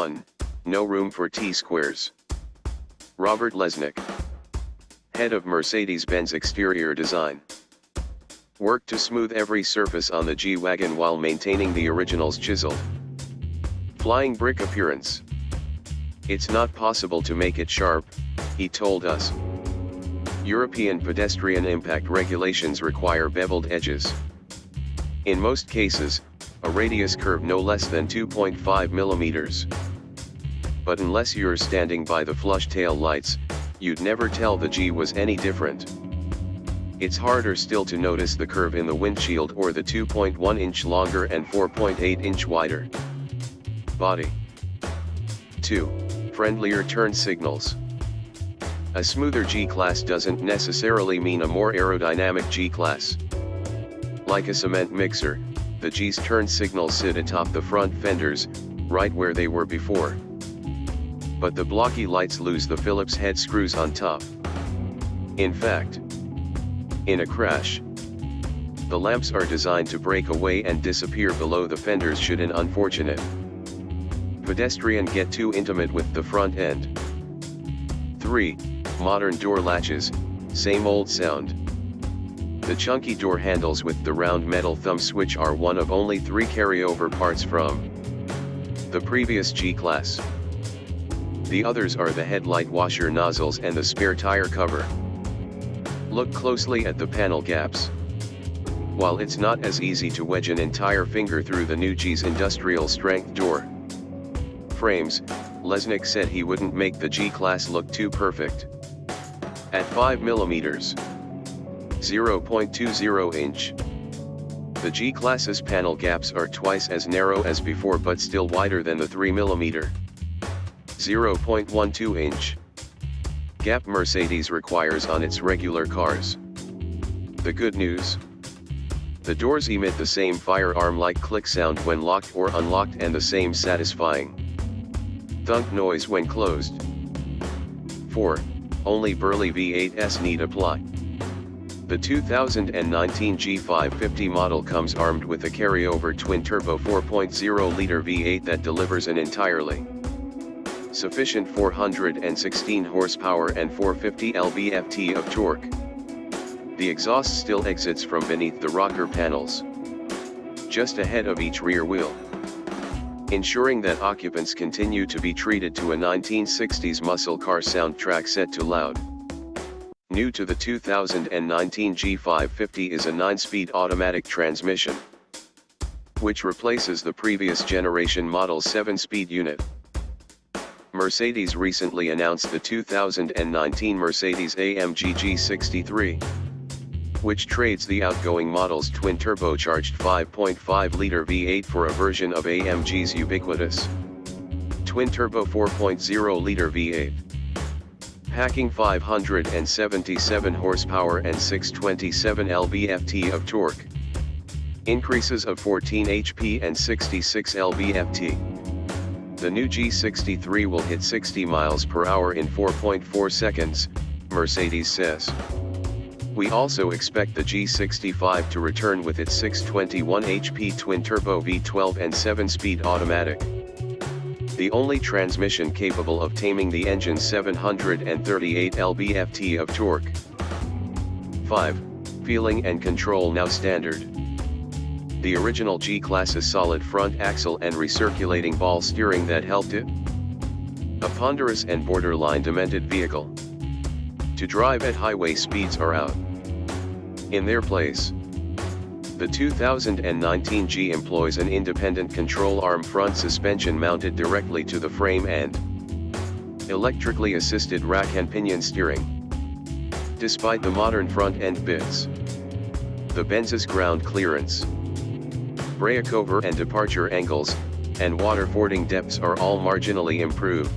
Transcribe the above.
1, no room for T-squares. Robert Lesnick, head of Mercedes-Benz exterior design, worked to smooth every surface on the G-Wagon while maintaining the original's chiseled, flying brick appearance. It's not possible to make it sharp, he told us. European pedestrian impact regulations require beveled edges. In most cases, a radius curve no less than 2.5 millimeters. But unless you're standing by the flush tail lights, you'd never tell the G was any different. It's harder still to notice the curve in the windshield or the 2.1 inch longer and 4.8 inch wider body. 2. Friendlier turn signals. A smoother G-Class doesn't necessarily mean a more aerodynamic G-Class. Like a cement mixer, the G's turn signals sit atop the front fenders, right where they were before. But the blocky lights lose the Phillips head screws on top. In fact, in a crash, the lamps are designed to break away and disappear below the fenders should an unfortunate pedestrian get too intimate with the front end. 3. Modern door latches, same old sound. The chunky door handles with the round metal thumb switch are one of only 3 carryover parts from the previous G-Class. The others are the headlight washer nozzles and the spare tire cover. Look closely at the panel gaps. While it's not as easy to wedge an entire finger through the new G's industrial strength door frames, Lesnick said he wouldn't make the G-Class look too perfect. At 5 millimeters, 0.20 inch, the G-Class's panel gaps are twice as narrow as before but still wider than the 3 millimeter, 0.12 inch gap Mercedes requires on its regular cars. The good news? The doors emit the same firearm-like click sound when locked or unlocked and the same satisfying thunk noise when closed. 4. Only burly V8s need apply. The 2019 G550 model comes armed with a carryover twin-turbo 4.0-liter V8 that delivers an entirely sufficient 416 horsepower and 450 lb-ft of torque. The exhaust still exits from beneath the rocker panels, just ahead of each rear wheel, ensuring that occupants continue to be treated to a 1960s muscle car soundtrack set to loud. New to the 2019 G550 is a 9-speed automatic transmission, which replaces the previous generation model's 7-speed unit. Mercedes recently announced the 2019 Mercedes-AMG G63, which trades the outgoing model's twin-turbocharged 5.5-liter V8 for a version of AMG's ubiquitous twin-turbo 4.0-liter V8. Packing 577 horsepower and 627 lb-ft of torque. Increases of 14 HP and 66 lb-ft. The new G63 will hit 60 miles per hour in 4.4 seconds, Mercedes says. We also expect the G65 to return with its 621 HP twin-turbo V12 and 7-speed automatic, the only transmission capable of taming the engine's 738 lb-ft of torque. 5. Feeling and control now standard. The original G-Class's solid front axle and recirculating ball steering that helped it a ponderous and borderline demented vehicle to drive at highway speeds are out. In their place, the 2019 G employs an independent control arm front suspension mounted directly to the frame and electrically assisted rack and pinion steering. Despite the modern front-end bits, the Benz's ground clearance, brake over and departure angles, and water fording depths are all marginally improved.